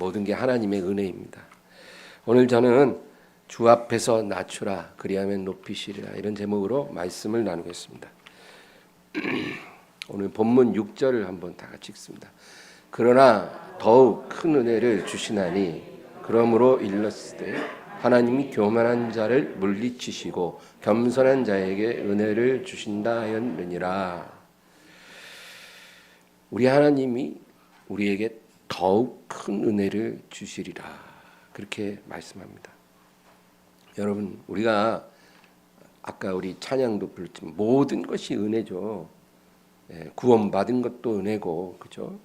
모든 게 하나님의 은혜입니다. 오늘 저는 주 앞에서 낮추라 그리하면 높이시리라 이런 제목으로 말씀을 나누겠습니다. 오늘 본문 6절을 한번 다 같이 읽습니다. 그러나 더욱 큰 은혜를 주시나니 그러므로 일렀으되 하나님이 교만한 자를 물리치시고 겸손한 자에게 은혜를 주신다 하였느니라. 우리 하나님이 우리에게 더욱 큰 은혜를 주시리라 그렇게 말씀합니다. 여러분, 우리가 아까 우리 찬양도 불렀지만 모든 것이 은혜죠. 구원받은 것도 은혜고, 그렇죠?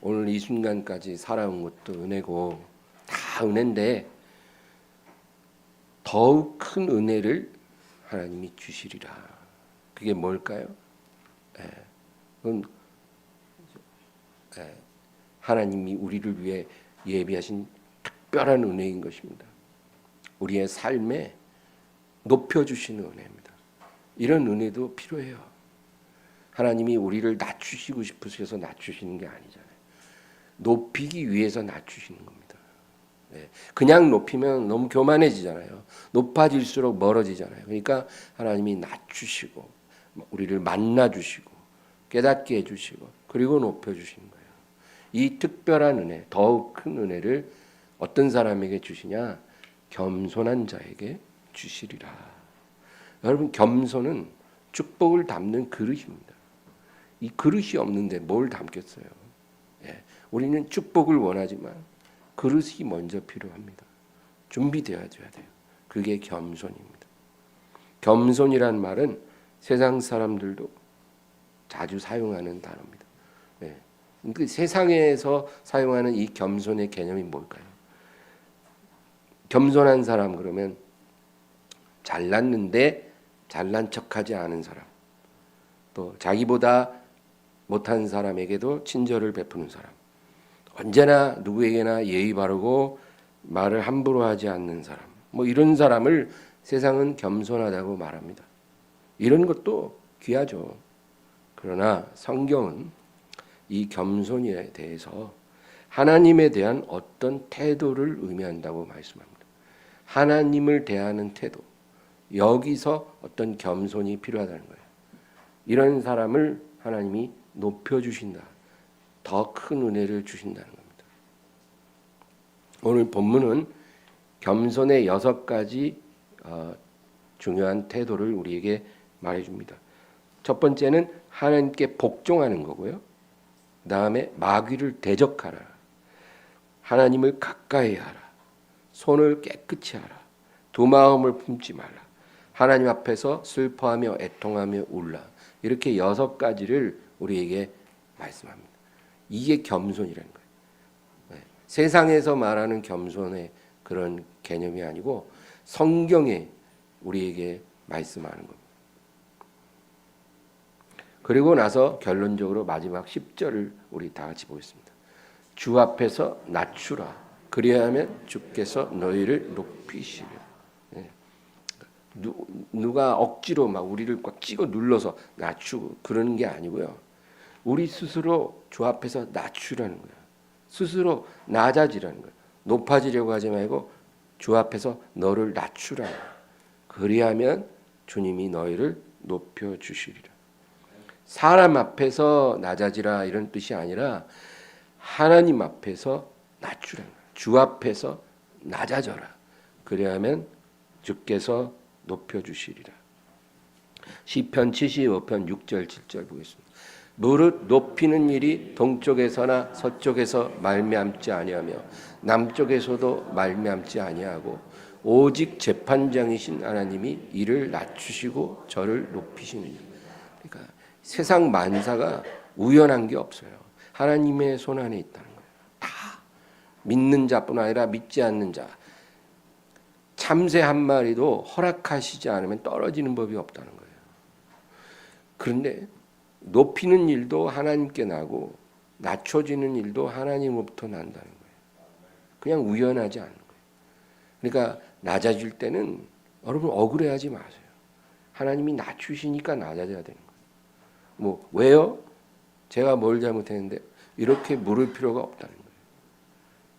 오늘 이 순간까지 살아온 것도 은혜고 다 은혜인데 더욱 큰 은혜를 하나님이 주시리라. 그게 뭘까요? 그건 하나님이 우리를 위해 예비하신 특별한 은혜인 것입니다. 우리의 삶에 높여주시는 은혜입니다. 이런 은혜도 필요해요. 하나님이 우리를 낮추시고 싶으셔서 낮추시는 게 아니잖아요. 높이기 위해서 낮추시는 겁니다. 그냥 높이면 너무 교만해지잖아요. 높아질수록 멀어지잖아요. 그러니까 하나님이 낮추시고 우리를 만나주시고 깨닫게 해주시고 그리고 높여주시는 거예요. 이 특별한 은혜, 더욱 큰 은혜를 어떤 사람에게 주시냐? 겸손한 자에게 주시리라. 여러분, 겸손은 축복을 담는 그릇입니다. 이 그릇이 없는데 뭘 담겠어요? 우리는 축복을 원하지만 그릇이 먼저 필요합니다. 준비되어야 돼요. 그게 겸손입니다. 겸손이란 말은 세상 사람들도 자주 사용하는 단어입니다. 그 세상에서 사용하는 이 겸손의 개념이 뭘까요? 겸손한 사람 그러면 잘났는데 잘난 척하지 않은 사람, 또 자기보다 못한 사람에게도 친절을 베푸는 사람, 언제나 누구에게나 예의 바르고 말을 함부로 하지 않는 사람, 이런 사람을 세상은 겸손하다고 말합니다. 이런 것도 귀하죠. 그러나 성경은 이 겸손에 대해서 하나님에 대한 어떤 태도를 의미한다고 말씀합니다. 하나님을 대하는 태도, 여기서 어떤 겸손이 필요하다는 거예요. 이런 사람을 하나님이 높여주신다. 더 큰 은혜를 주신다는 겁니다. 오늘 본문은 겸손의 6가지 중요한 태도를 우리에게 말해줍니다. 첫 번째는 하나님께 복종하는 거고요. 그 다음에 마귀를 대적하라. 하나님을 가까이 하라. 손을 깨끗이 하라. 두 마음을 품지 말라. 하나님 앞에서 슬퍼하며 애통하며 울라. 이렇게 6가지를 우리에게 말씀합니다. 이게 겸손이라는 거예요. 세상에서 말하는 겸손의 그런 개념이 아니고 성경에 우리에게 말씀하는 겁니다. 그리고 나서 결론적으로 마지막 10절을 우리 다 같이 보겠습니다. 주 앞에서 낮추라. 그리하면 주께서 너희를 높이시리라. 누가 억지로 막 우리를 꽉 찍어 눌러서 낮추고 그러는 게 아니고요. 우리 스스로 주 앞에서 낮추라는 거예요. 스스로 낮아지라는 거예요. 높아지려고 하지 말고 주 앞에서 너를 낮추라. 그리하면 주님이 너희를 높여주시리라. 사람 앞에서 낮아지라 이런 뜻이 아니라 하나님 앞에서 낮추라. 주 앞에서 낮아져라. 그리하면 주께서 높여주시리라. 시편 75편 6절 7절 보겠습니다. 무릇 높이는 일이 동쪽에서나 서쪽에서 말미암지 아니하며 남쪽에서도 말미암지 아니하고 오직 재판장이신 하나님이 이를 낮추시고 저를 높이시느니라. 그러니까 세상 만사가 우연한 게 없어요. 하나님의 손 안에 있다는 거예요. 다 믿는 자뿐 아니라 믿지 않는 자, 참새 한 마리도 허락하시지 않으면 떨어지는 법이 없다는 거예요. 그런데 높이는 일도 하나님께 나고 낮춰지는 일도 하나님으로부터 난다는 거예요. 그냥 우연하지 않은 거예요. 그러니까 낮아질 때는 여러분 억울해하지 마세요. 하나님이 낮추시니까 낮아져야 되는 거예요. 왜요? 제가 뭘 잘못했는데 이렇게 물을 필요가 없다는 거예요.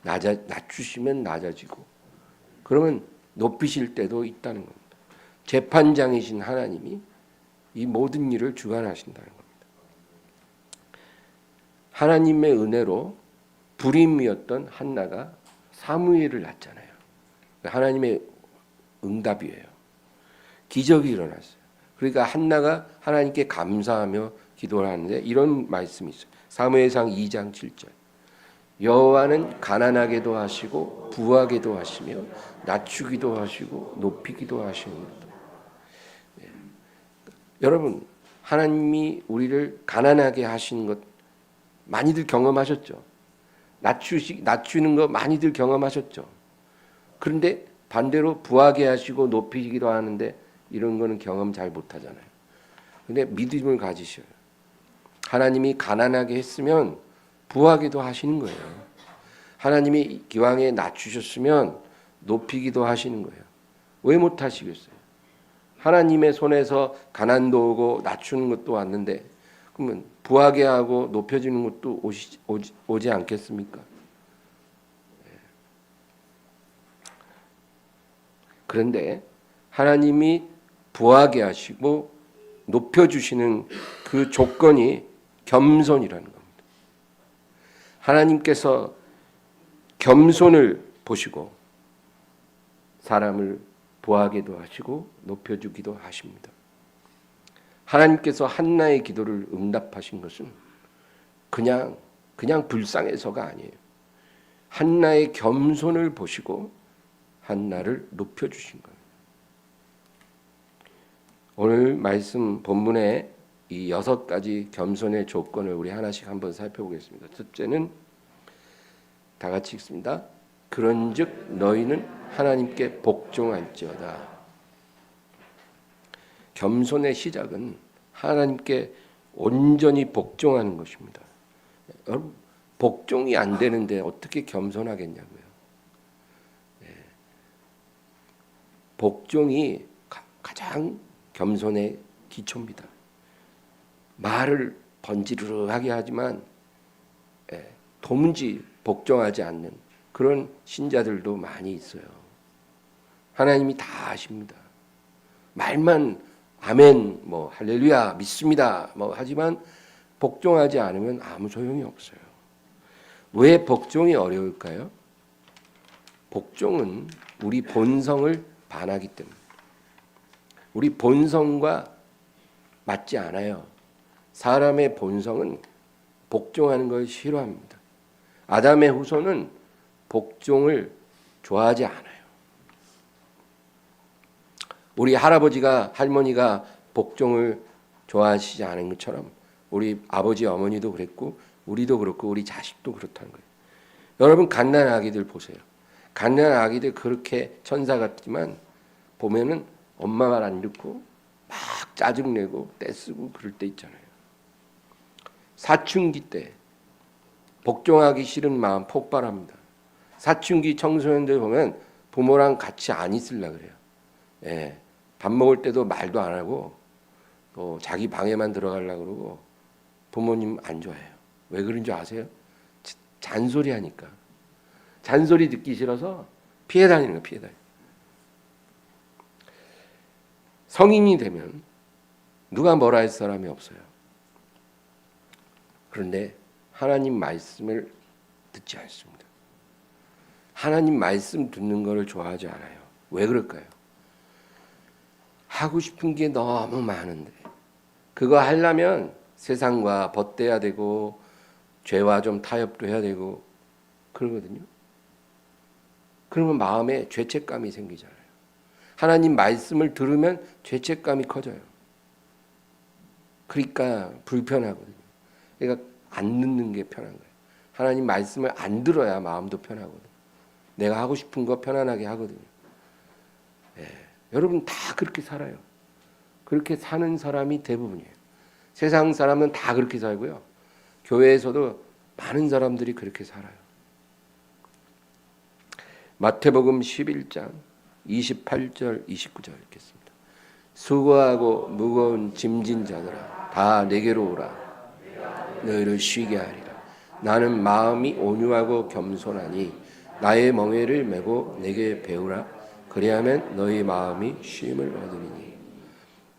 낮추시면 낮아지고 그러면 높이실 때도 있다는 겁니다. 재판장이신 하나님이 이 모든 일을 주관하신다는 겁니다. 하나님의 은혜로 불임이었던 한나가 사무엘을 낳잖아요. 하나님의 응답이에요. 기적이 일어났어요. 그러니까 한나가 하나님께 감사하며 기도를 하는데 이런 말씀이 있어요. 사무엘상 2장 7절. 여호와는 가난하게도 하시고 부하게도 하시며 낮추기도 하시고 높이기도 하시는다. 여러분, 하나님이 우리를 가난하게 하시는 것 많이들 경험하셨죠. 낮추는 거 많이들 경험하셨죠. 그런데 반대로 부하게 하시고 높이기도 하는데 이런 거는 경험 잘 못하잖아요. 근데 믿음을 가지셔요. 하나님이 가난하게 했으면 부하게도 하시는 거예요. 하나님이 기왕에 낮추셨으면 높이기도 하시는 거예요. 왜 못하시겠어요? 하나님의 손에서 가난도 오고 낮추는 것도 왔는데 그러면 부하게 하고 높여지는 것도 오지 않겠습니까? 그런데 하나님이 부하게 하시고 높여주시는 그 조건이 겸손이라는 겁니다. 하나님께서 겸손을 보시고 사람을 부하게도 하시고 높여주기도 하십니다. 하나님께서 한나의 기도를 응답하신 것은 그냥 불쌍해서가 아니에요. 한나의 겸손을 보시고 한나를 높여주신 거예요. 오늘 말씀 본문에 이 6가지 겸손의 조건을 우리 하나씩 한번 살펴보겠습니다. 첫째는 다 같이 읽습니다. 그런즉 너희는 하나님께 복종할지어다. 겸손의 시작은 하나님께 온전히 복종하는 것입니다. 여러분, 복종이 안 되는데 어떻게 겸손하겠냐고요. 복종이 가장 겸손의 기초입니다. 말을 번지르르하게 하지만 도무지 복종하지 않는 그런 신자들도 많이 있어요. 하나님이 다 아십니다. 말만 아멘, 할렐루야, 믿습니다, 하지만 복종하지 않으면 아무 소용이 없어요. 왜 복종이 어려울까요? 복종은 우리 본성을 반하기 때문에 우리 본성과 맞지 않아요. 사람의 본성은 복종하는 걸 싫어합니다. 아담의 후손은 복종을 좋아하지 않아요. 우리 할아버지가 할머니가 복종을 좋아하시지 않은 것처럼 우리 아버지 어머니도 그랬고 우리도 그렇고 우리 자식도 그렇다는 거예요. 여러분 갓난 아기들 보세요. 갓난 아기들 그렇게 천사 같지만 보면은 엄마 말 안 듣고 막 짜증내고 떼쓰고 그럴 때 있잖아요. 사춘기 때 복종하기 싫은 마음 폭발합니다. 사춘기 청소년들 보면 부모랑 같이 안 있으려고 그래요. 밥 먹을 때도 말도 안 하고 또 자기 방에만 들어가려고 그러고 부모님 안 좋아해요. 왜 그런 줄 아세요? 잔소리 하니까. 잔소리 듣기 싫어서 피해 다니는 거예요. 피해 다니는. 성인이 되면 누가 뭐라 할 사람이 없어요. 그런데 하나님 말씀을 듣지 않습니다. 하나님 말씀 듣는 것을 좋아하지 않아요. 왜 그럴까요? 하고 싶은 게 너무 많은데 그거 하려면 세상과 벗대야 되고 죄와 좀 타협도 해야 되고 그러거든요. 그러면 마음에 죄책감이 생기잖아요. 하나님 말씀을 들으면 죄책감이 커져요. 그러니까 불편하거든요. 그러니까 안 듣는 게 편한 거예요. 하나님 말씀을 안 들어야 마음도 편하거든요. 내가 하고 싶은 거 편안하게 하거든요. 여러분 다 그렇게 살아요. 그렇게 사는 사람이 대부분이에요. 세상 사람은 다 그렇게 살고요. 교회에서도 많은 사람들이 그렇게 살아요. 마태복음 11장 28절 29절 읽겠습니다. 수고하고 무거운 짐진 자들아 다 내게로 오라. 너희를 쉬게 하리라. 나는 마음이 온유하고 겸손하니 나의 멍에를 메고 내게 배우라. 그리하면 너희 마음이 쉼을 얻으리니.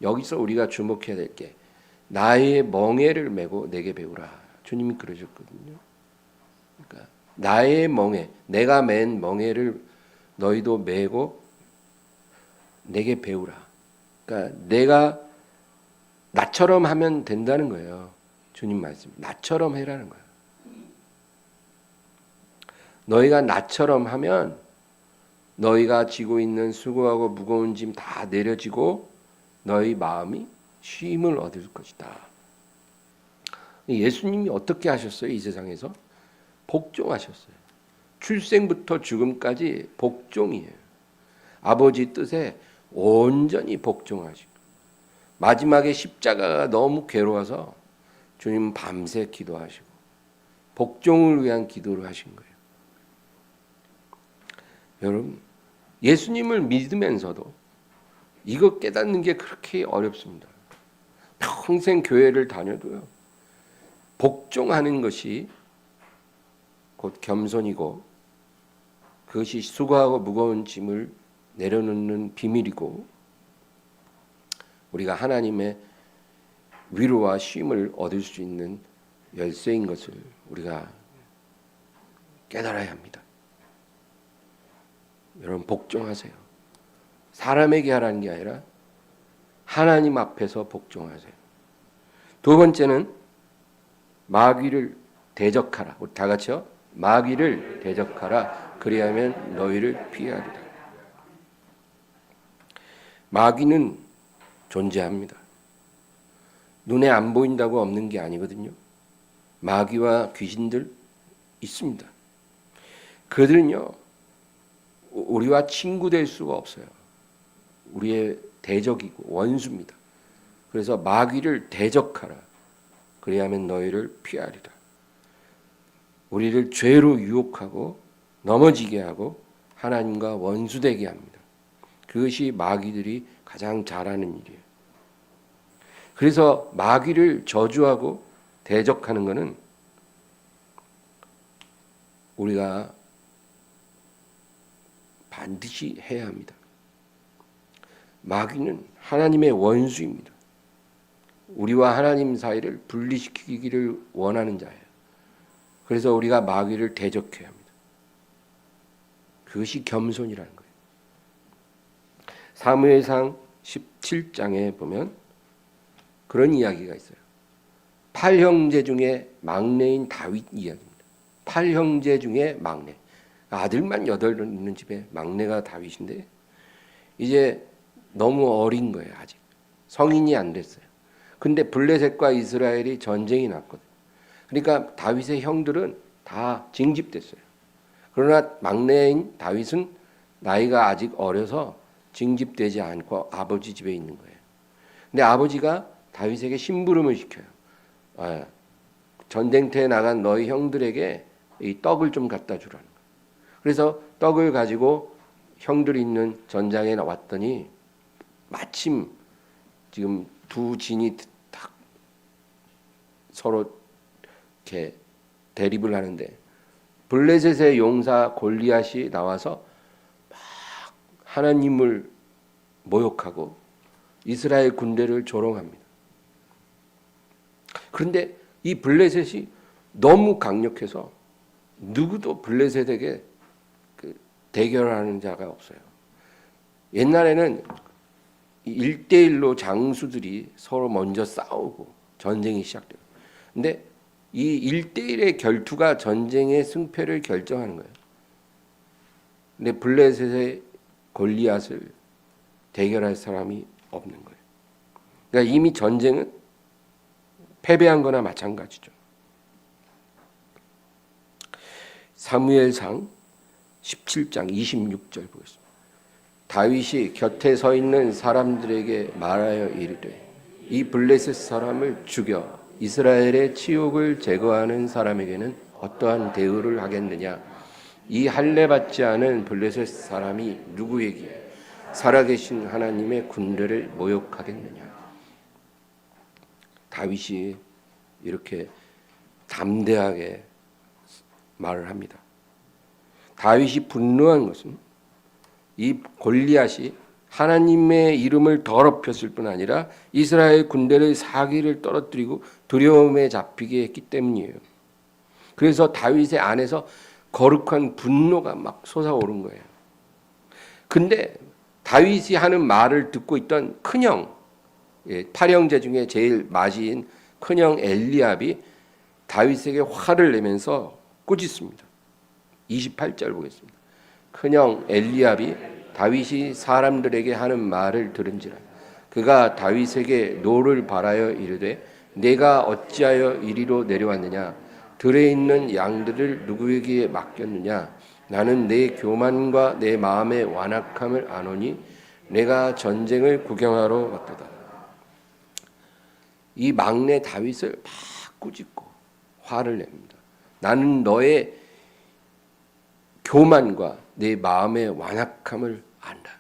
여기서 우리가 주목해야 될 게 나의 멍에를 메고 내게 배우라. 주님이 그러셨거든요. 그러니까 나의 멍에, 내가 맨 멍에를 너희도 메고 내게 배우라. 그러니까 내가 나처럼 하면 된다는 거예요. 주님 말씀. 나처럼 해라는 거예요. 너희가 나처럼 하면 너희가 지고 있는 수고하고 무거운 짐 다 내려지고 너희 마음이 쉼을 얻을 것이다. 예수님이 어떻게 하셨어요? 이 세상에서 복종하셨어요. 출생부터 죽음까지 복종이에요. 아버지 뜻에 온전히 복종하시고 마지막에 십자가가 너무 괴로워서 주님 밤새 기도하시고 복종을 위한 기도를 하신 거예요. 여러분, 예수님을 믿으면서도 이거 깨닫는 게 그렇게 어렵습니다. 평생 교회를 다녀도요. 복종하는 것이 곧 겸손이고 그것이 수고하고 무거운 짐을 내려놓는 비밀이고 우리가 하나님의 위로와 쉼을 얻을 수 있는 열쇠인 것을 우리가 깨달아야 합니다. 여러분 복종하세요. 사람에게 하라는 게 아니라 하나님 앞에서 복종하세요. 두 번째는 마귀를 대적하라. 우리 다 같이요. 마귀를 대적하라. 그리하면 너희를 피하리라. 마귀는 존재합니다. 눈에 안 보인다고 없는 게 아니거든요. 마귀와 귀신들 있습니다. 그들은요. 우리와 친구 될 수가 없어요. 우리의 대적이고 원수입니다. 그래서 마귀를 대적하라. 그리하면 너희를 피하리라. 우리를 죄로 유혹하고 넘어지게 하고 하나님과 원수되게 합니다. 그것이 마귀들이 가장 잘하는 일이에요. 그래서 마귀를 저주하고 대적하는 것은 우리가 반드시 해야 합니다. 마귀는 하나님의 원수입니다. 우리와 하나님 사이를 분리시키기를 원하는 자예요. 그래서 우리가 마귀를 대적해야 합니다. 그것이 겸손이라는 거예요. 사무엘상 17장에 보면 그런 이야기가 있어요. 8형제 중에 막내인 다윗 이야기입니다. 8형제 중에 막내. 아들만 8 있는 집에 막내가 다윗인데 이제 너무 어린 거예요. 아직 성인이 안 됐어요. 근데 블레셋과 이스라엘이 전쟁이 났거든요. 그러니까 다윗의 형들은 다 징집됐어요. 그러나 막내인 다윗은 나이가 아직 어려서 징집되지 않고 아버지 집에 있는 거예요. 근데 아버지가 다윗에게 심부름을 시켜요. 전쟁터에 나간 너희 형들에게 이 떡을 좀 갖다 주라는 거예요. 그래서 떡을 가지고 형들이 있는 전장에 나왔더니 마침 지금 두 진이 딱 서로 이렇게 대립을 하는데 블레셋의 용사 골리앗이 나와서 막 하나님을 모욕하고 이스라엘 군대를 조롱합니다. 그런데 이 블레셋이 너무 강력해서 누구도 블레셋에게 대결하는 자가 없어요. 옛날에는 1대1로 장수들이 서로 먼저 싸우고 전쟁이 시작돼요. 근데 이 1대1의 결투가 전쟁의 승패를 결정하는 거예요. 근데 블레셋의 골리앗을 대결할 사람이 없는 거예요. 그러니까 이미 전쟁은 패배한 거나 마찬가지죠. 사무엘상 17장 26절 보겠습니다. 다윗이 곁에 서 있는 사람들에게 말하여 이르되 이 블레셋 사람을 죽여 이스라엘의 치욕을 제거하는 사람에게는 어떠한 대우를 하겠느냐. 이 할례 받지 않은 블레셋 사람이 누구에게 살아계신 하나님의 군대를 모욕하겠느냐. 다윗이 이렇게 담대하게 말을 합니다. 다윗이 분노한 것은 이 골리앗이 하나님의 이름을 더럽혔을 뿐 아니라 이스라엘 군대의 사기를 떨어뜨리고 두려움에 잡히게 했기 때문이에요. 그래서 다윗의 안에서 거룩한 분노가 막 솟아오른 거예요. 근데 다윗이 하는 말을 듣고 있던 큰형, 팔형제 중에 제일 마지인 큰형 엘리압이 다윗에게 화를 내면서 꾸짖습니다. 28절 보겠습니다. 큰형 엘리압이 다윗이 사람들에게 하는 말을 들은지라 그가 다윗에게 노를 바라여 이르되 내가 어찌하여 이리로 내려왔느냐 들에 있는 양들을 누구에게 맡겼느냐 나는 내 교만과 내 마음의 완악함을 아노니 내가 전쟁을 구경하러 왔도다. 이 막내 다윗을 막 꾸짖고 화를 냅니다. 나는 너의 교만과 내 마음의 완악함을 안다.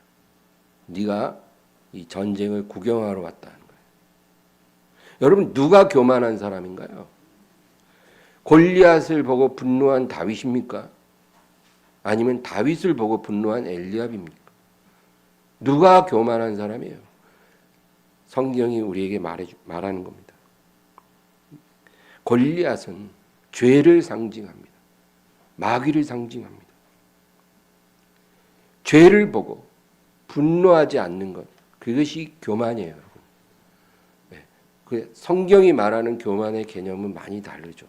네가 이 전쟁을 구경하러 왔다는 거예요. 여러분 누가 교만한 사람인가요? 골리앗을 보고 분노한 다윗입니까? 아니면 다윗을 보고 분노한 엘리압입니까? 누가 교만한 사람이에요? 성경이 우리에게 말하는 겁니다. 골리앗은 죄를 상징합니다. 마귀를 상징합니다. 죄를 보고 분노하지 않는 것, 그것이 교만이에요, 여러분. 그 성경이 말하는 교만의 개념은 많이 다르죠.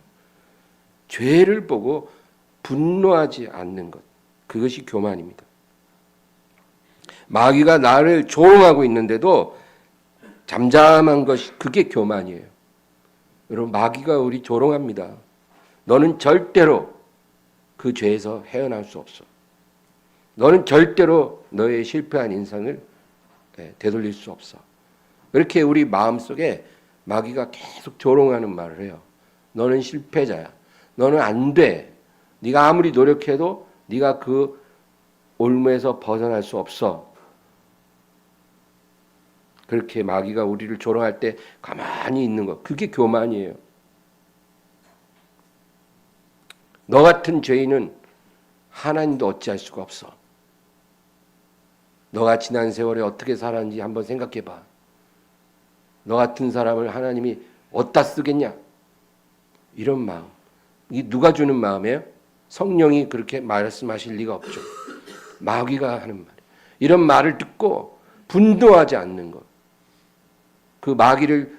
죄를 보고 분노하지 않는 것, 그것이 교만입니다. 마귀가 나를 조롱하고 있는데도 잠잠한 것이 그게 교만이에요. 여러분 마귀가 우리 조롱합니다. 너는 절대로 그 죄에서 헤어날 수 없어. 너는 절대로 너의 실패한 인생을 되돌릴 수 없어. 이렇게 우리 마음속에 마귀가 계속 조롱하는 말을 해요. 너는 실패자야. 너는 안 돼. 네가 아무리 노력해도 네가 그 올무에서 벗어날 수 없어. 그렇게 마귀가 우리를 조롱할 때 가만히 있는 것, 그게 교만이에요. 너 같은 죄인은 하나님도 어찌할 수가 없어. 너가 지난 세월에 어떻게 살았는지 한번 생각해봐. 너 같은 사람을 하나님이 어디다 쓰겠냐? 이런 마음. 이게 누가 주는 마음이에요? 성령이 그렇게 말씀하실 리가 없죠. 마귀가 하는 말이에요. 이런 말을 듣고 분노하지 않는 것. 그 마귀를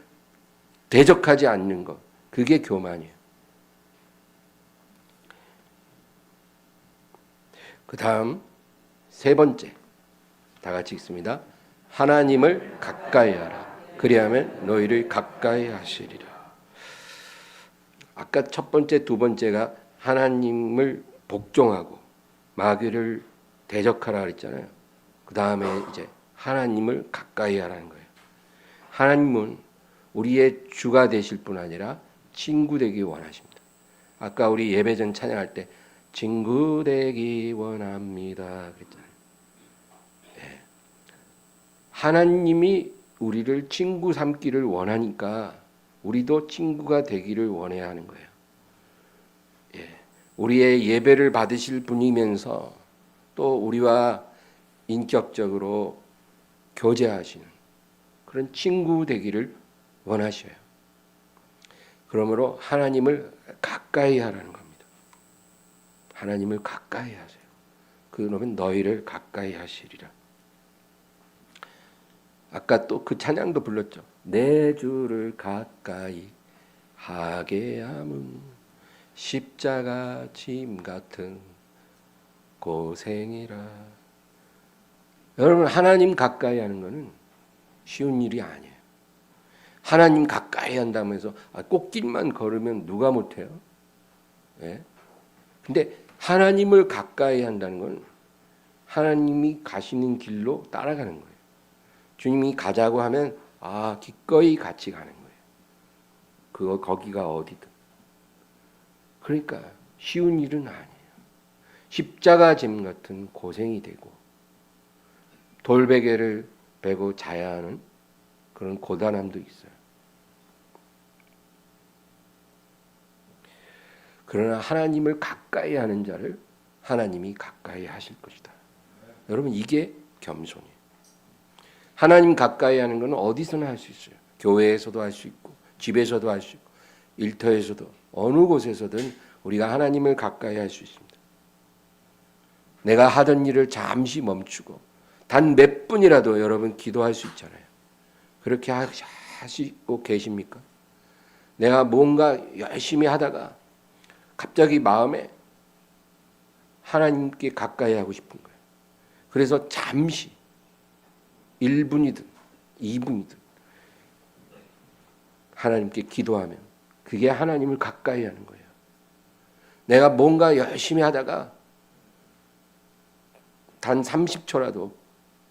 대적하지 않는 것. 그게 교만이에요. 그 다음 세 번째. 다 같이 읽습니다. 하나님을 가까이 하라. 그리하면 너희를 가까이 하시리라. 아까 첫 번째, 두 번째가 하나님을 복종하고 마귀를 대적하라 그랬잖아요. 그 다음에 이제 하나님을 가까이 하라는 거예요. 하나님은 우리의 주가 되실 뿐 아니라 친구 되기 원하십니다. 아까 우리 예배전 찬양할 때 친구 되기 원합니다 그랬잖아요. 네. 하나님이 우리를 친구 삼기를 원하니까 우리도 친구가 되기를 원해야 하는 거예요. 예. 우리의 예배를 받으실 분이면서 또 우리와 인격적으로 교제하시는 그런 친구 되기를 원하셔요. 그러므로 하나님을 가까이 하라는 겁니다. 하나님을 가까이 하세요. 그러면 너희를 가까이 하시리라. 아까 또 그 찬양도 불렀죠. 내 주를 가까이 하게 함은 십자가 짐 같은 고생이라. 여러분 하나님 가까이 하는 것은 쉬운 일이 아니에요. 하나님 가까이 한다면서 꽃길만 걸으면 누가 못해요? 예? 근데 하나님을 가까이 한다는 건 하나님이 가시는 길로 따라가는 거예요. 주님이 가자고 하면 기꺼이 같이 가는 거예요. 거기가 어디든. 그러니까 쉬운 일은 아니에요. 십자가 짐 같은 고생이 되고 돌베개를 베고 자야 하는 그런 고단함도 있어요. 그러나 하나님을 가까이 하는 자를 하나님이 가까이 하실 것이다. 여러분, 이게 겸손이에요. 하나님 가까이 하는 건 어디서나 할 수 있어요. 교회에서도 할 수 있고 집에서도 할 수 있고 일터에서도 어느 곳에서든 우리가 하나님을 가까이 할 수 있습니다. 내가 하던 일을 잠시 멈추고 단 몇 분이라도 여러분 기도할 수 있잖아요. 그렇게 하시고 계십니까? 내가 뭔가 열심히 하다가 갑자기 마음에 하나님께 가까이 하고 싶은 거예요. 그래서 잠시 1분이든 2분이든 하나님께 기도하면 그게 하나님을 가까이 하는 거예요. 내가 뭔가 열심히 하다가 단 30초라도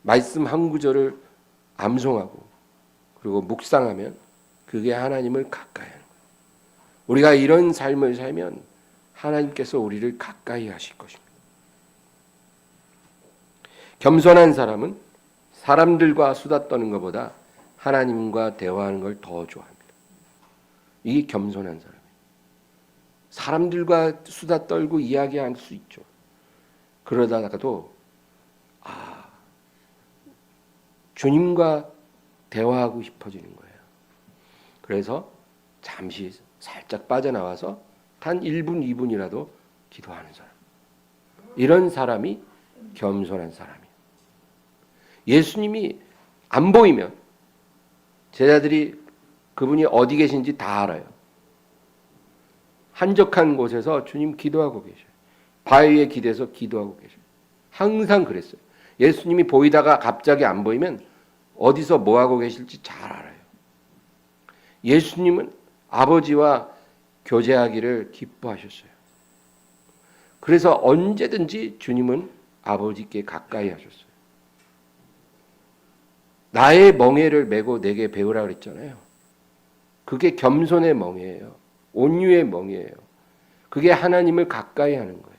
말씀 한 구절을 암송하고 그리고 묵상하면 그게 하나님을 가까이 하는 거예요. 우리가 이런 삶을 살면 하나님께서 우리를 가까이 하실 것입니다. 겸손한 사람은 사람들과 수다 떠는 것보다 하나님과 대화하는 걸 더 좋아합니다. 이게 겸손한 사람이에요. 사람들과 수다 떨고 이야기할 수 있죠. 그러다가도 주님과 대화하고 싶어지는 거예요. 그래서 잠시 살짝 빠져나와서 단 1분, 2분이라도 기도하는 사람. 이런 사람이 겸손한 사람이에요. 예수님이 안 보이면 제자들이 그분이 어디 계신지 다 알아요. 한적한 곳에서 주님 기도하고 계셔요. 바위에 기대서 기도하고 계셔요. 항상 그랬어요. 예수님이 보이다가 갑자기 안 보이면 어디서 뭐하고 계실지 잘 알아요. 예수님은 아버지와 교제하기를 기뻐하셨어요. 그래서 언제든지 주님은 아버지께 가까이 하셨어요. 나의 멍에를 메고 내게 배우라 그랬잖아요. 그게 겸손의 멍에예요. 온유의 멍에예요. 그게 하나님을 가까이 하는 거예요.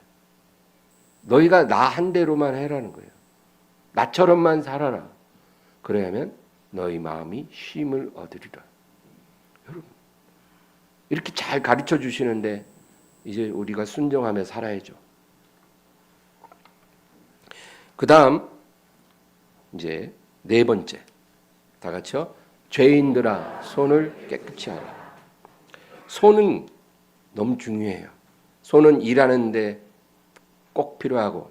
너희가 나 한 대로만 해라는 거예요. 나처럼만 살아라. 그래야면 너희 마음이 쉼을 얻으리라. 여러분, 이렇게 잘 가르쳐 주시는데 이제 우리가 순종하며 살아야죠. 그 다음 이제 네 번째, 다 같이요. 죄인들아 손을 깨끗이 하라. 손은 너무 중요해요. 손은 일하는데 꼭 필요하고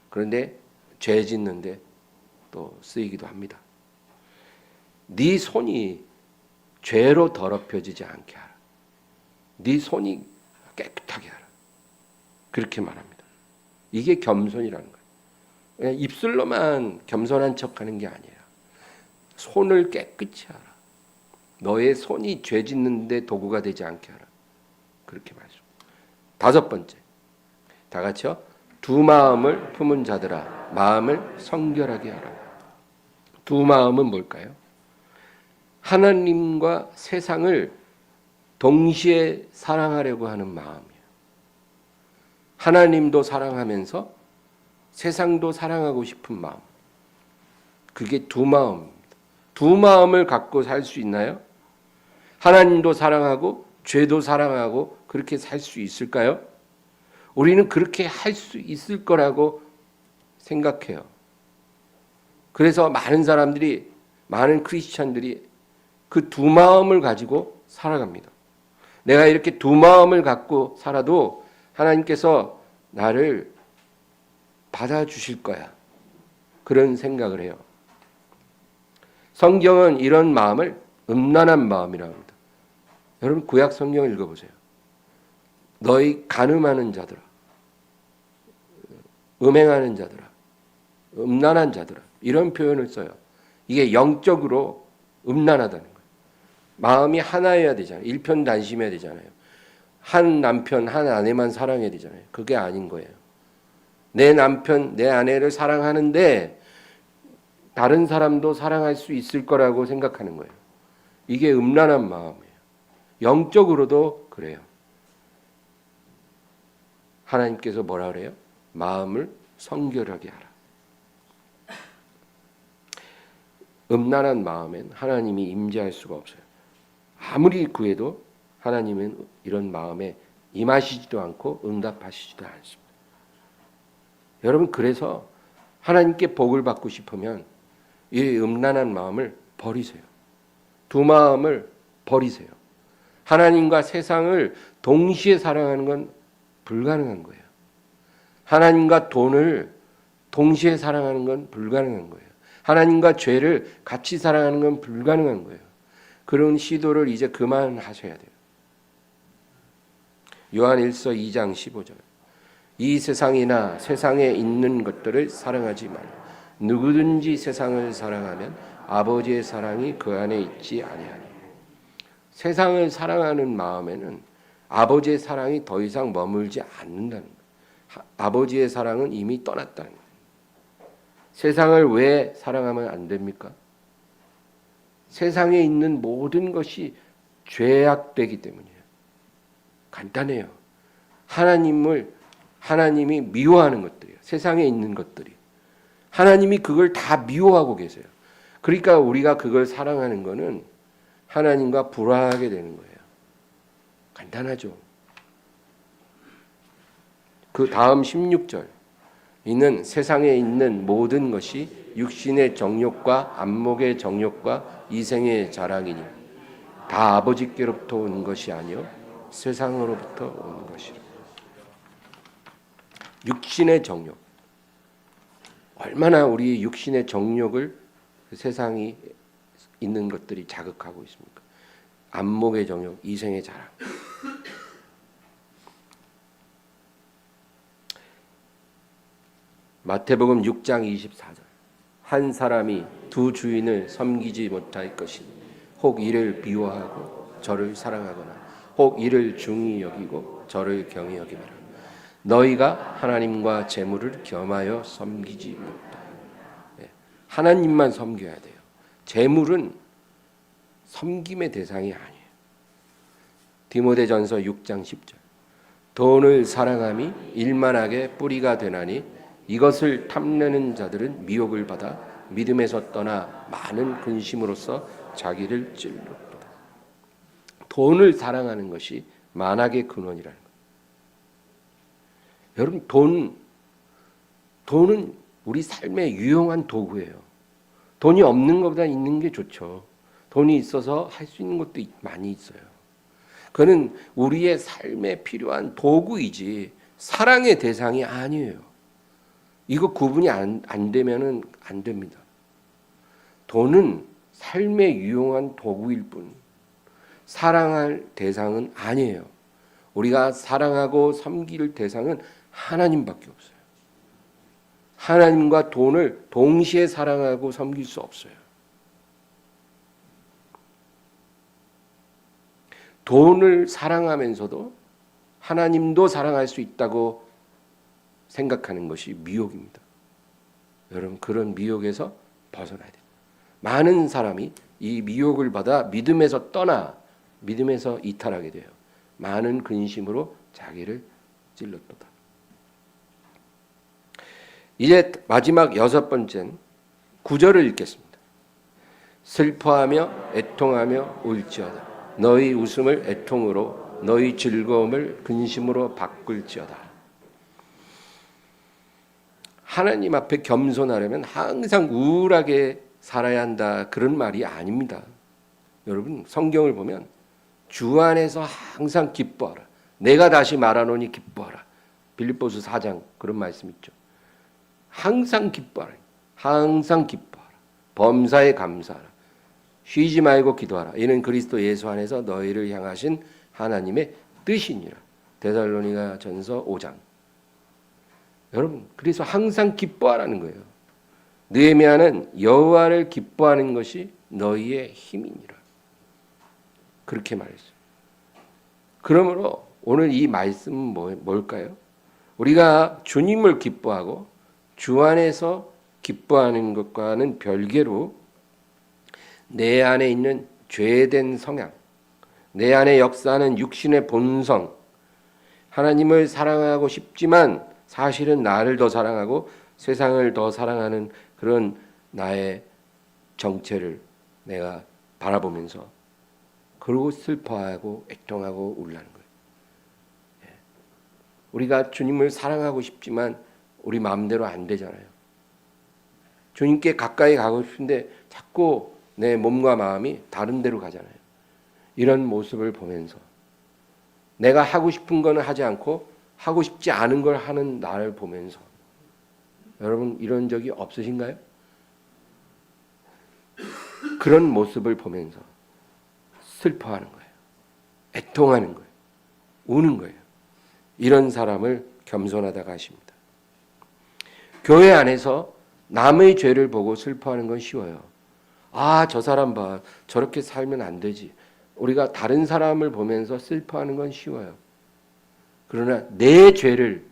그런데 죄 짓는데 또 쓰이기도 합니다. 네 손이 죄로 더럽혀지지 않게 하라. 네 손이 깨끗하게 하라. 그렇게 말합니다. 이게 겸손이라는 거예요. 그냥 입술로만 겸손한 척하는 게 아니에요. 손을 깨끗이 하라. 너의 손이 죄 짓는데 도구가 되지 않게 하라. 그렇게 말씀. 다섯 번째, 다 같이요. 두 마음을 품은 자들아 마음을 성결하게 하라. 두 마음은 뭘까요? 하나님과 세상을 동시에 사랑하려고 하는 마음이에요. 하나님도 사랑하면서 세상도 사랑하고 싶은 마음. 그게 두 마음입니다. 두 마음을 갖고 살 수 있나요? 하나님도 사랑하고 죄도 사랑하고 그렇게 살 수 있을까요? 우리는 그렇게 할 수 있을 거라고 생각해요. 그래서 많은 사람들이, 많은 크리스찬들이 그 두 마음을 가지고 살아갑니다. 내가 이렇게 두 마음을 갖고 살아도 하나님께서 나를 받아주실 거야. 그런 생각을 해요. 성경은 이런 마음을 음란한 마음이라고 합니다. 여러분 구약 성경을 읽어보세요. 너희 간음하는 자들아, 음행하는 자들아, 음란한 자들아, 이런 표현을 써요. 이게 영적으로 음란하다는 거예요. 마음이 하나여야 되잖아요. 일편단심해야 되잖아요. 한 남편, 한 아내만 사랑해야 되잖아요. 그게 아닌 거예요. 내 남편, 내 아내를 사랑하는데 다른 사람도 사랑할 수 있을 거라고 생각하는 거예요. 이게 음란한 마음이에요. 영적으로도 그래요. 하나님께서 뭐라 그래요? 마음을 성결하게 하라. 음란한 마음엔 하나님이 임재할 수가 없어요. 아무리 구해도 하나님은 이런 마음에 임하시지도 않고 응답하시지도 않습니다. 여러분, 그래서 하나님께 복을 받고 싶으면 이 음란한 마음을 버리세요. 두 마음을 버리세요. 하나님과 세상을 동시에 사랑하는 건 불가능한 거예요. 하나님과 돈을 동시에 사랑하는 건 불가능한 거예요. 하나님과 죄를 같이 사랑하는 건 불가능한 거예요. 그런 시도를 이제 그만하셔야 돼요. 요한 1서 2장 15절. 이 세상이나 세상에 있는 것들을 사랑하지 말라. 누구든지 세상을 사랑하면 아버지의 사랑이 그 안에 있지 아니하니. 세상을 사랑하는 마음에는 아버지의 사랑이 더 이상 머물지 않는다는 거예요. 아버지의 사랑은 이미 떠났다는 거예요. 세상을 왜 사랑하면 안 됩니까? 세상에 있는 모든 것이 죄악되기 때문이에요. 간단해요. 하나님이 미워하는 것들이에요. 세상에 있는 것들이. 하나님이 그걸 다 미워하고 계세요. 그러니까 우리가 그걸 사랑하는 거는 하나님과 불화하게 되는 거예요. 간단하죠. 그 다음 16절. 이는 세상에 있는 모든 것이 육신의 정욕과 안목의 정욕과 이생의 자랑이니 다 아버지께로부터 온 것이 아니요 세상으로부터 온 것이라. 육신의 정욕. 얼마나 우리 육신의 정욕을 세상이 있는 것들이 자극하고 있습니까? 안목의 정욕, 이생의 자랑. 마태복음 6장 24절. 한 사람이 두 주인을 섬기지 못할 것이니 혹 이를 비워하고 저를 사랑하거나 혹 이를 중히 여기고 저를 경히 여기리라. 너희가 하나님과 재물을 겸하여 섬기지 못하라. 하나님만 섬겨야 돼요. 재물은 섬김의 대상이 아니에요. 디모데전서 6장 10절. 돈을 사랑함이 일만하게 뿌리가 되나니 이것을 탐내는 자들은 미혹을 받아 믿음에서 떠나 많은 근심으로써 자기를 찔렀다. 돈을 사랑하는 것이 만악의 근원이라는 거예요. 여러분, 돈은 우리 삶의 유용한 도구예요. 돈이 없는 것보다 있는 게 좋죠. 돈이 있어서 할 수 있는 것도 많이 있어요. 그는 우리의 삶에 필요한 도구이지 사랑의 대상이 아니에요. 이거 구분이 안 되면은 안 됩니다. 돈은 삶에 유용한 도구일 뿐 사랑할 대상은 아니에요. 우리가 사랑하고 섬길 대상은 하나님밖에 없어요. 하나님과 돈을 동시에 사랑하고 섬길 수 없어요. 돈을 사랑하면서도 하나님도 사랑할 수 있다고 생각하는 것이 미혹입니다. 여러분, 그런 미혹에서 벗어나야 돼요. 많은 사람이 이 미혹을 받아 믿음에서 떠나 믿음에서 이탈하게 돼요. 많은 근심으로 자기를 찔렀도다. 이제 마지막 6번째는 9절을 읽겠습니다. 슬퍼하며 애통하며 울지어다. 너희 웃음을 애통으로 너희 즐거움을 근심으로 바꿀지어다. 하나님 앞에 겸손하려면 항상 우울하게 살아야 한다, 그런 말이 아닙니다. 여러분, 성경을 보면 주 안에서 항상 기뻐하라. 내가 다시 말하노니 기뻐하라. 빌립보서 4장 그런 말씀 있죠. 항상 기뻐하라. 항상 기뻐하라. 범사에 감사하라. 쉬지 말고 기도하라. 이는 그리스도 예수 안에서 너희를 향하신 하나님의 뜻이니라. 데살로니가 전서 5장. 여러분, 그래서 항상 기뻐하라는 거예요. 느헤미야는 여호와를 기뻐하는 것이 너희의 힘이니라. 그렇게 말했어요. 그러므로 오늘 이 말씀은 뭘까요? 우리가 주님을 기뻐하고 주 안에서 기뻐하는 것과는 별개로 내 안에 있는 죄된 성향, 내 안에 역사하는 육신의 본성, 하나님을 사랑하고 싶지만 사실은 나를 더 사랑하고 세상을 더 사랑하는 그런 나의 정체를 내가 바라보면서 그러고 슬퍼하고 애통하고 울라는 거예요. 우리가 주님을 사랑하고 싶지만 우리 마음대로 안 되잖아요. 주님께 가까이 가고 싶은데 자꾸 내 몸과 마음이 다른 데로 가잖아요. 이런 모습을 보면서 내가 하고 싶은 거는 하지 않고 하고 싶지 않은 걸 하는 나를 보면서, 여러분 이런 적이 없으신가요? 그런 모습을 보면서 슬퍼하는 거예요. 애통하는 거예요. 우는 거예요. 이런 사람을 겸손하다고 하십니다. 교회 안에서 남의 죄를 보고 슬퍼하는 건 쉬워요. 아, 저 사람 봐. 저렇게 살면 안 되지. 우리가 다른 사람을 보면서 슬퍼하는 건 쉬워요. 그러나 내 죄를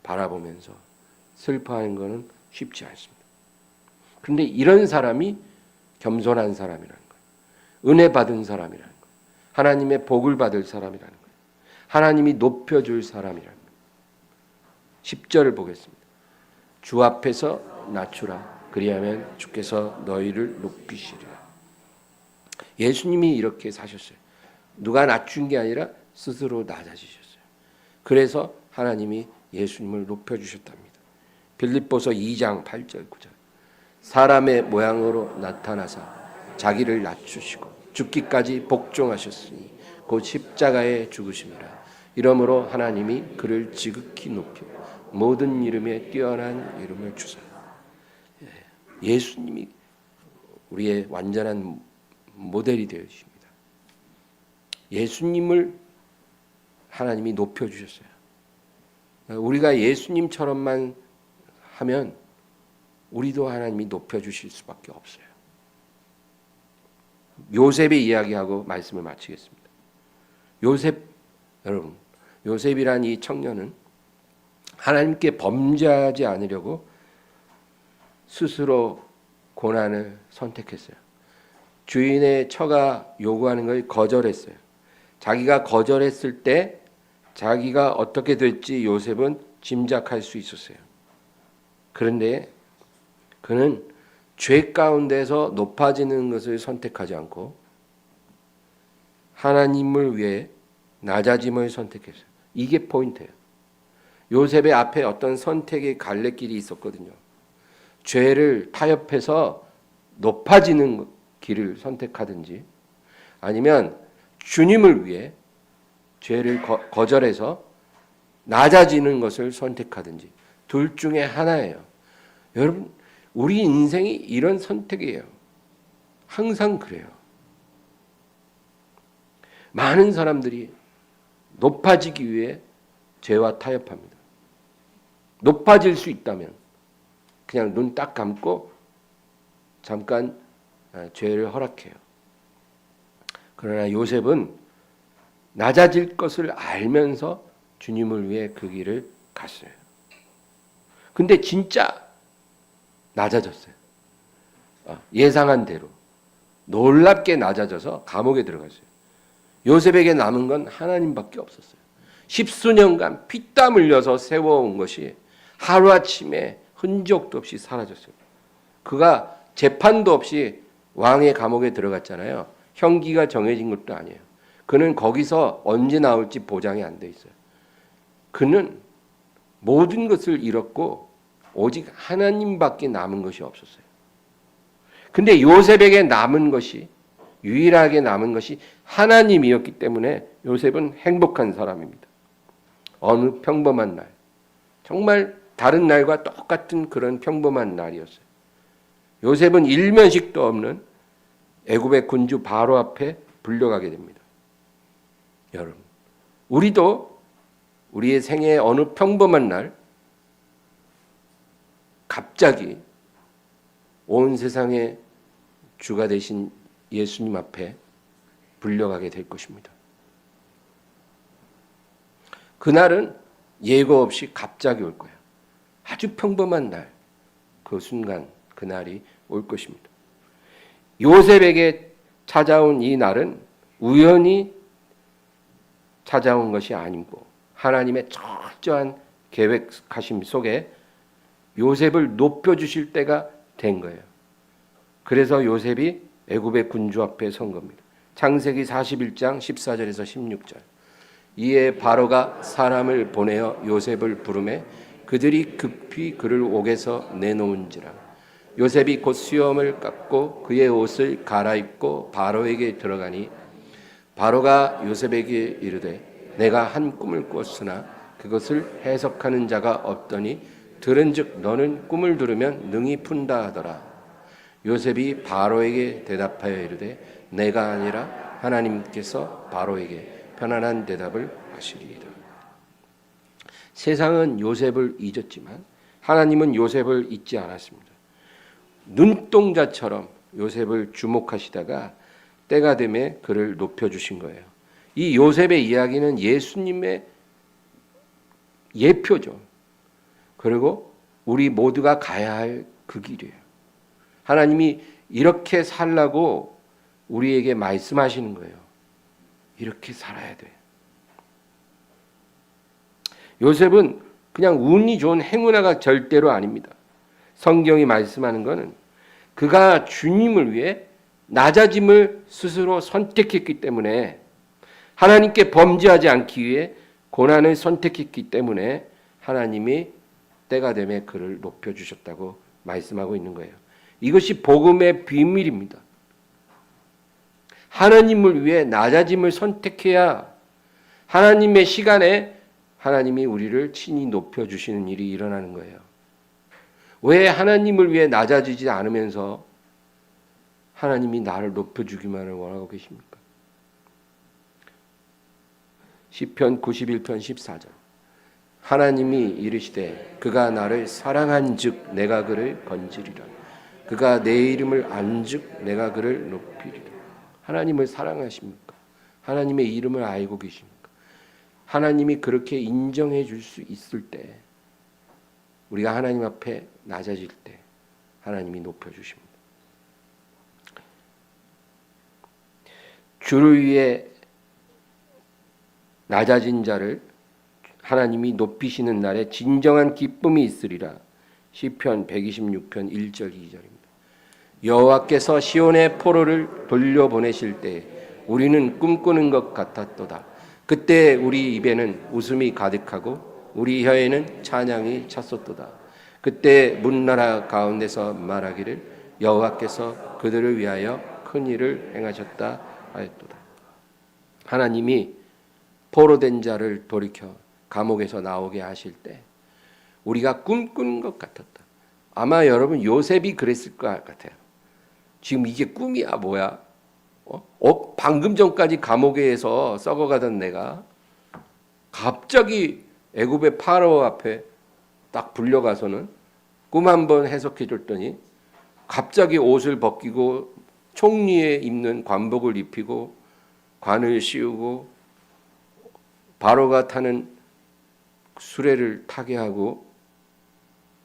바라보면서 슬퍼하는 것은 쉽지 않습니다. 그런데 이런 사람이 겸손한 사람이라는 거예요. 은혜 받은 사람이라는 거예요. 하나님의 복을 받을 사람이라는 거예요. 하나님이 높여줄 사람이라는 거예요. 10절을 보겠습니다. 주 앞에서 낮추라. 그리하면 주께서 너희를 높이시리라. 예수님이 이렇게 사셨어요. 누가 낮춘 게 아니라 스스로 낮아지셨어요. 그래서 하나님이 예수님을 높여주셨답니다. 빌립보서 2장 8절 9절. 사람의 모양으로 나타나사 자기를 낮추시고 죽기까지 복종하셨으니 곧 십자가에 죽으심이라. 이러므로 하나님이 그를 지극히 높여 모든 이름에 뛰어난 이름을 주사. 예수님이 우리의 완전한 모델이 되십니다. 예수님을 하나님이 높여주셨어요. 우리가 예수님처럼만 하면 우리도 하나님이 높여주실 수밖에 없어요. 요셉의 이야기하고 말씀을 마치겠습니다. 요셉, 여러분, 요셉이란 이 청년은 하나님께 범죄하지 않으려고 스스로 고난을 선택했어요. 주인의 처가 요구하는 걸 거절했어요. 자기가 거절했을 때 자기가 어떻게 될지 요셉은 짐작할 수 있었어요. 그런데 그는 죄 가운데서 높아지는 것을 선택하지 않고 하나님을 위해 낮아짐을 선택했어요. 이게 포인트예요. 요셉의 앞에 어떤 선택의 갈래길이 있었거든요. 죄를 타협해서 높아지는 길을 선택하든지 아니면 주님을 위해 죄를 거절해서 낮아지는 것을 선택하든지 둘 중에 하나예요. 여러분, 우리 인생이 이런 선택이에요. 항상 그래요. 많은 사람들이 높아지기 위해 죄와 타협합니다. 높아질 수 있다면 그냥 눈 딱 감고 잠깐 죄를 허락해요. 그러나 요셉은 낮아질 것을 알면서 주님을 위해 그 길을 갔어요. 근데 진짜 낮아졌어요. 예상한 대로 놀랍게 낮아져서 감옥에 들어갔어요. 요셉에게 남은 건 하나님밖에 없었어요. 10수년간 피땀 흘려서 세워온 것이 하루아침에 흔적도 없이 사라졌어요. 그가 재판도 없이 왕의 감옥에 들어갔잖아요. 형기가 정해진 것도 아니에요. 그는 거기서 언제 나올지 보장이 안 돼 있어요. 그는 모든 것을 잃었고 오직 하나님밖에 남은 것이 없었어요. 근데 요셉에게 남은 것이, 유일하게 남은 것이 하나님이었기 때문에 요셉은 행복한 사람입니다. 어느 평범한 날, 정말 다른 날과 똑같은 그런 평범한 날이었어요. 요셉은 일면식도 없는 애굽의 군주 바로 앞에 불려가게 됩니다. 여러분, 우리도 우리의 생애의 어느 평범한 날 갑자기 온 세상의 주가 되신 예수님 앞에 불려가게 될 것입니다. 그날은 예고 없이 갑자기 올 거예요. 아주 평범한 날, 그 순간, 그날이 올 것입니다. 요셉에게 찾아온 이 날은 우연히 찾아온 것이 아니고 하나님의 철저한 계획하심 속에 요셉을 높여주실 때가 된 거예요. 그래서 요셉이 애굽의 군주 앞에 선 겁니다. 창세기 41장 14절에서 16절. 이에 바로가 사람을 보내어 요셉을 부르매 그들이 급히 그를 옥에서 내놓은지라. 요셉이 곧 수염을 깎고 그의 옷을 갈아입고 바로에게 들어가니 바로가 요셉에게 이르되 내가 한 꿈을 꿨으나 그것을 해석하는 자가 없더니 들은즉 너는 꿈을 들으면 능히 푼다 하더라. 요셉이 바로에게 대답하여 이르되 내가 아니라 하나님께서 바로에게 편안한 대답을 하시리이다. 세상은 요셉을 잊었지만 하나님은 요셉을 잊지 않았습니다. 눈동자처럼 요셉을 주목하시다가 때가 되매 그를 높여주신 거예요. 이 요셉의 이야기는 예수님의 예표죠. 그리고 우리 모두가 가야 할 그 길이에요. 하나님이 이렇게 살라고 우리에게 말씀하시는 거예요. 이렇게 살아야 돼. 요셉은 그냥 운이 좋은 행운아가 절대로 아닙니다. 성경이 말씀하는 것은 그가 주님을 위해 낮아짐을 스스로 선택했기 때문에, 하나님께 범죄하지 않기 위해 고난을 선택했기 때문에 하나님이 때가 되매 그를 높여주셨다고 말씀하고 있는 거예요. 이것이 복음의 비밀입니다. 하나님을 위해 낮아짐을 선택해야 하나님의 시간에 하나님이 우리를 친히 높여주시는 일이 일어나는 거예요. 왜 하나님을 위해 낮아지지 않으면서 하나님이 나를 높여주기만을 원하고 계십니까? 시편 91편 14절 하나님이 이르시되 그가 나를 사랑한즉 내가 그를 건지리라. 그가 내 이름을 안즉 내가 그를 높이리라. 하나님을 사랑하십니까? 하나님의 이름을 알고 계십니까? 하나님이 그렇게 인정해 줄 수 있을 때, 우리가 하나님 앞에 낮아질 때 하나님이 높여주십니다. 주를 위해 낮아진 자를 하나님이 높이시는 날에 진정한 기쁨이 있으리라. 시편 126편 1절 2절입니다. 여호와께서 시온의 포로를 돌려보내실 때 우리는 꿈꾸는 것 같았도다. 그때 우리 입에는 웃음이 가득하고 우리 혀에는 찬양이 찼었도다. 그때 문나라 가운데서 말하기를 여호와께서 그들을 위하여 큰 일을 행하셨다 하였도다. 하나님이 포로된 자를 돌이켜 감옥에서 나오게 하실 때 우리가 꿈꾸는 것 같았다. 아마 여러분 요셉이 그랬을 것 같아요. 지금 이게 꿈이야 뭐야? 방금 전까지 감옥에서 썩어가던 내가 갑자기 애굽의 파라오 앞에 딱 불려가서는 꿈 한번 해석해 줬더니 갑자기 옷을 벗기고 총리에 입는 관복을 입히고 관을 씌우고 바로가 타는 수레를 타게 하고,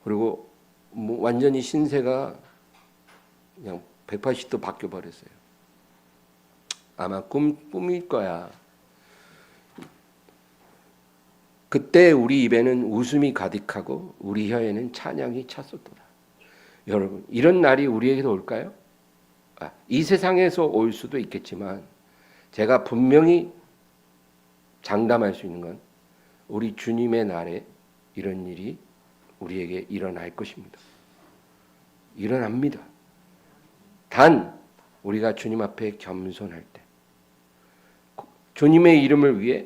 그리고 뭐 완전히 신세가 그냥 180도 바뀌어 버렸어요. 아마 꿈일 거야. 그때 우리 입에는 웃음이 가득하고 우리 혀에는 찬양이 찼었도다. 여러분, 이런 날이 우리에게도 올까요? 이 세상에서 올 수도 있겠지만 제가 분명히 장담할 수 있는 건 우리 주님의 날에 이런 일이 우리에게 일어날 것입니다. 일어납니다. 단 우리가 주님 앞에 겸손할 때, 주님의 이름을 위해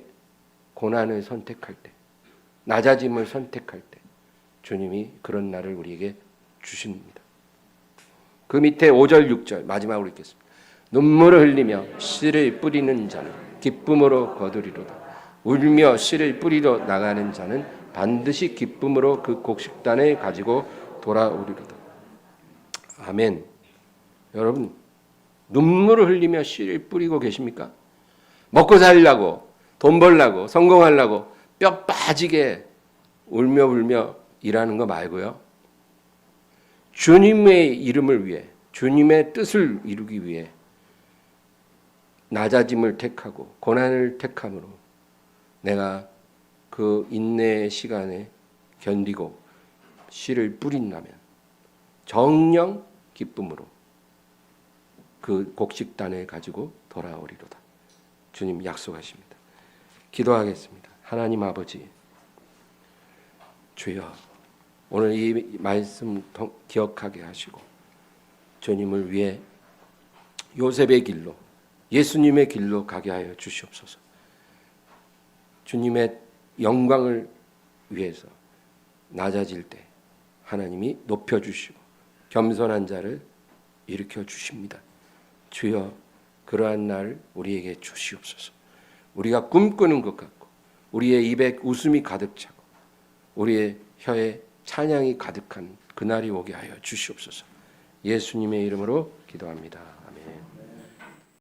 고난을 선택할 때, 낮아짐을 선택할 때 주님이 그런 날을 우리에게 주십니다. 그 밑에 5절 6절 마지막으로 읽겠습니다. 눈물을 흘리며 씨를 뿌리는 자는 기쁨으로 거두리로다. 울며 씨를 뿌리러 나가는 자는 반드시 기쁨으로 그 곡식단을 가지고 돌아오리로다. 아멘. 여러분, 눈물을 흘리며 씨를 뿌리고 계십니까? 먹고 살려고, 돈 벌려고, 성공하려고 뼈 빠지게 울며 불며 일하는 거 말고요. 주님의 이름을 위해, 주님의 뜻을 이루기 위해 낮아짐을 택하고 고난을 택함으로 내가 그 인내의 시간에 견디고 씨를 뿌린다면 정령 기쁨으로 그 곡식단을 가지고 돌아오리로다. 주님 약속하십니다. 기도하겠습니다. 하나님 아버지, 주여, 오늘 이 말씀 기억하게 하시고 주님을 위해 요셉의 길로, 예수님의 길로 가게 하여 주시옵소서. 주님의 영광을 위해서 낮아질 때 하나님이 높여주시고 겸손한 자를 일으켜 주십니다. 주여, 그러한 날 우리에게 주시옵소서. 우리가 꿈꾸는 것 같고 우리의 입에 웃음이 가득 차고 우리의 혀에 찬양이 가득한 그날이 오게 하여 주시옵소서. 예수님의 이름으로 기도합니다. 아멘.